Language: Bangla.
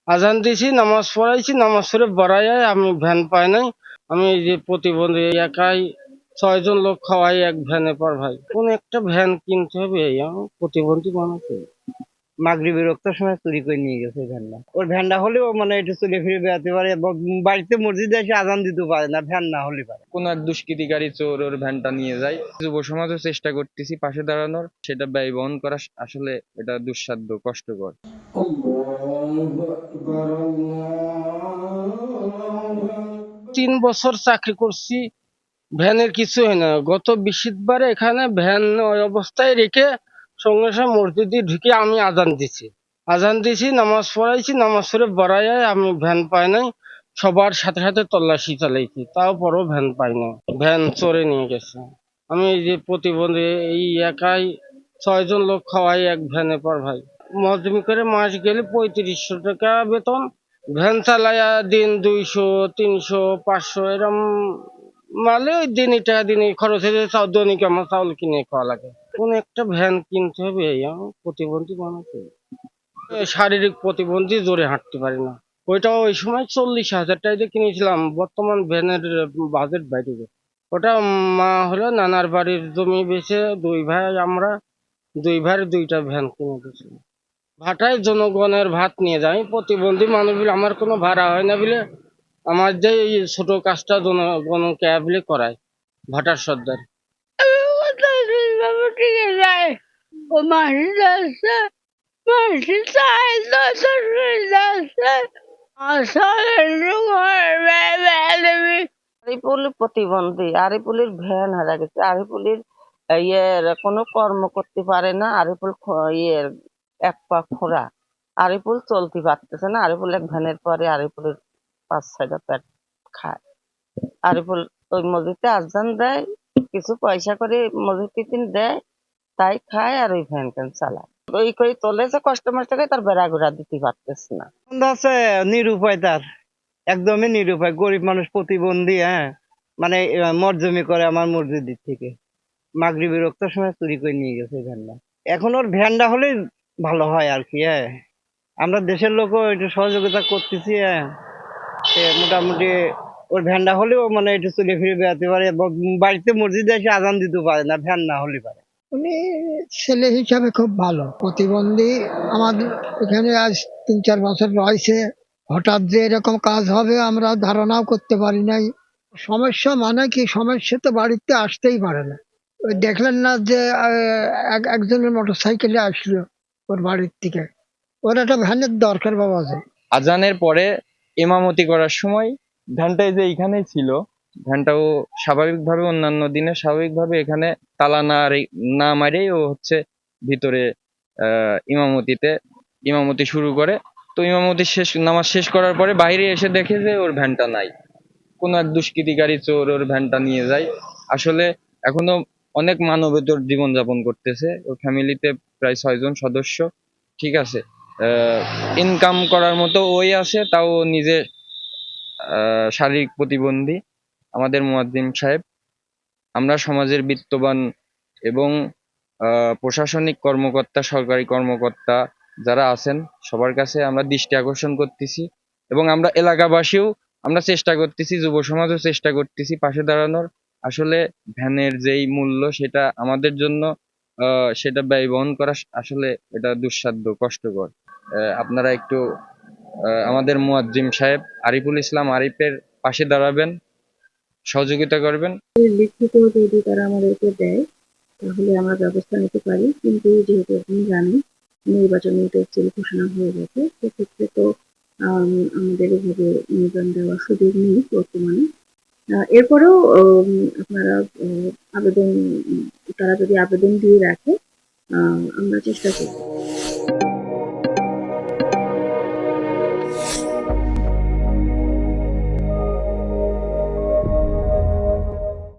আজান দিছি, নামাজ পড়াইছি, নামাজ পড়ে বাড়াই আমি ভ্যান পাই নাই। আমি এই যে প্রতিবন্ধী একাই 6 জন লোক খাওয়াই এক ভ্যানে পর ভাই। কোন একটা ভ্যান কিনতে হবে, এই আমি প্রতিবন্ধী মানুষ। মাগরিবের রক্তের সময় চুরি করে নিয়ে গেছে ভ্যানটা। ওর ভ্যানটা হলেও মানে একটু চলে ফিরে বেড়াতে পারে, বাড়িতে মসজিদে এসে আজান দিতে পারে না, ভ্যান না হলে পারে। কোনো এক দুষ্কৃতিকারী চোর ওর ভ্যানটা নিয়ে যায়। যুব সমাজও চেষ্টা করতেছি পাশে দাঁড়ানোর, সেটা ব্যয় বহন করা আসলে এটা দুঃসাধ্য, কষ্টকর। 3 বছর চাকরি করছি, ভ্যানের কিছু হয় না। গত বৃহস্পতিবারে এখানে ভ্যান ওই অবস্থায় রেখে সঙ্গে সঙ্গে মসজিদে ঢুকে আমি আজান দিছি, নামাজ পড়াইছি, নামাজ পড়ে বাড়াই আমি ভ্যান পাই নাই। সবার সাথে সাথে তল্লাশি চালাইছি, তাও পরও ভ্যান পাই না। ভ্যান চোরে নিয়ে গেছে। আমি এই যে প্রতিবন্ধী এই একাই 6 জন লোক খাওয়াই এক ভ্যানে পর ভাই। মজদুরি করে মাস গেলে 3500 টাকা বেতন। ভ্যান চালায়া দিন 200, 300, 500 এরম মালে ওই দিনই টাকা দিনই খরচ হয়ে যায়। দৈনিক আমার চাউল কিনে খাওয়া লাগে। কোন একটা ভ্যান কিনতে হবে, এই আমি প্রতিবন্ধী মানুষ। শারীরিক প্রতিবন্ধী, জোরে হাঁটতে পারি না। ওইটা ওই সময় 40,000 টাকা দিয়ে কিনেছিলাম। বর্তমান ভ্যানের বাজেট বাইরে গেছে। ওটা মা হলো নানার বাড়ির জমি বেচে 2 ভাই, আমরা 2 ভাইয়ের 2টা ভ্যান কিনে দিয়েছিলাম। ভাটায় জনগণের ভাত নিয়ে যাই। প্রতিবন্ধী মানুষ বলে আমার কোনো ভাড়া হয় না বলে আমার যে এই ছোট কাজটা জনগণকে বলে করায় ভাটার সর্দার। ও মাসি যাচ্ছে, মাসি চাই যাচ্ছে আরিপুল প্রতিবন্ধী, আরিপুলের ভ্যান হারা গেছে। আরিপুলের কোনো কর্ম করতে পারে না। আরিপুল ইয়ের এক পা খোঁড়া। আরিপুল চলতে পারতেছে না। আরিপুল এক ভ্যানের পরে আরিপুলের 5-6টা পেট খায়। আরিপুল ওই মসজিদে আজান দেয়, কিছু পয়সা করে মসজিদ টিফিন দেয়, তাই খায় আর ওই ভ্যান ট্যান চালায়। ওই করে চলেছে কষ্ট মষ্ট করে, তার বেড়া ঘোরা দিতে পারতেছে না। আছে নিরুপায়, তার একদমই নিরুপায়, গরিব মানুষ, প্রতিবন্ধী। হ্যাঁ, মানে মরজমি করে আমার মসজিদের থেকে। মাগরিবের রক্তের সময় চুরি করে নিয়ে গেছে ভ্যানটা। এখন ওর ভ্যানটা হলে ভালো হয় আর কি। হ্যাঁ, আমরা দেশের লোকও একটু সহযোগিতা করতেছি। হ্যাঁ, মোটামুটি ওর ভ্যানটা হলেও মানে একটু চলে ফিরে বেড়াতে পারে, বাড়িতে মসজিদে এসে আজান দিতে পারে না, ভ্যান না হলে পারে। উনি ছেলে হিসাবে খুব ভালো। প্রতিবন্ধী আমাদের এখানে আজ 3-4 বছর রয়েছে। হঠাৎ যে এরকম কাজ হবে আমরা ধারণাও করতে পারি নাই। সমস্যা মানে কি, সমস্যা তো বাড়িতে আসতেই পারে না। ওই দেখলেন না যে একজনের মোটর সাইকেলে আসলো ওর বাড়ির থেকে। ওর একটা ভ্যানের দরকার বাবা আছে। আজানের পরে ইমামতি করার সময় ভ্যানটা যে এইখানেই ছিল, ভ্যানটাও স্বাভাবিকভাবে অন্যান্য দিনে স্বাভাবিকভাবে এখানে তালা না মারেই ও হচ্ছে ভিতরে ইমামতি শুরু করে। তো নামাজ শেষ করার পরে বাইরে এসে দেখে যে ওর ভ্যানটা নাই। কোনো এক দুষ্কৃতিকারী চোর ওর ভ্যানটা নিয়ে যায়। আসলে এখনো অনেক মানবেতর জীবনযাপন করতেছে। ওর ফ্যামিলিতে প্রায় 6 জন সদস্য। ঠিক আছে, ইনকাম করার মতো ওই আছে, তাও নিজে শারীরিক প্রতিবন্ধী। আমাদের মুয়াজ্জিম সাহেব, আমরা সমাজের বিত্তবান এবং প্রশাসনিক কর্মকর্তা, সরকারি কর্মকর্তা যারা আছেন সবার কাছে আমরা দৃষ্টি আকর্ষণ করতেছি, এবং আমরা এলাকাবাসীও আমরা চেষ্টা করতেছি, যুব সমাজও চেষ্টা করতেছি পাশে দাঁড়ানোর। আসলে ভ্যানের যেই মূল্য সেটা আমাদের জন্য সেটা ব্যয় বহন করা আসলে এটা দুঃসাধ্য, কষ্টকর। আপনারা একটু আমাদের মুয়াজ্জিম সাহেব আরিফুল ইসলাম আরিফের পাশে দাঁড়াবেন, সহযোগিতা করবেন। লিখিত যদি তারা আমাদেরকে দেয় তাহলে আমরা ব্যবস্থা নিতে পারি, কিন্তু যেহেতু আপনি জানেন নির্বাচনী তফসিল ঘোষণা হয়ে গেছে, সেক্ষেত্রে তো আমাদের এভাবে অনুদান দেওয়ার সুযোগ নেই বর্তমানে। এরপরেও আপনারা আবেদন, তারা যদি আবেদন দিয়ে রাখে আমরা চেষ্টা করব।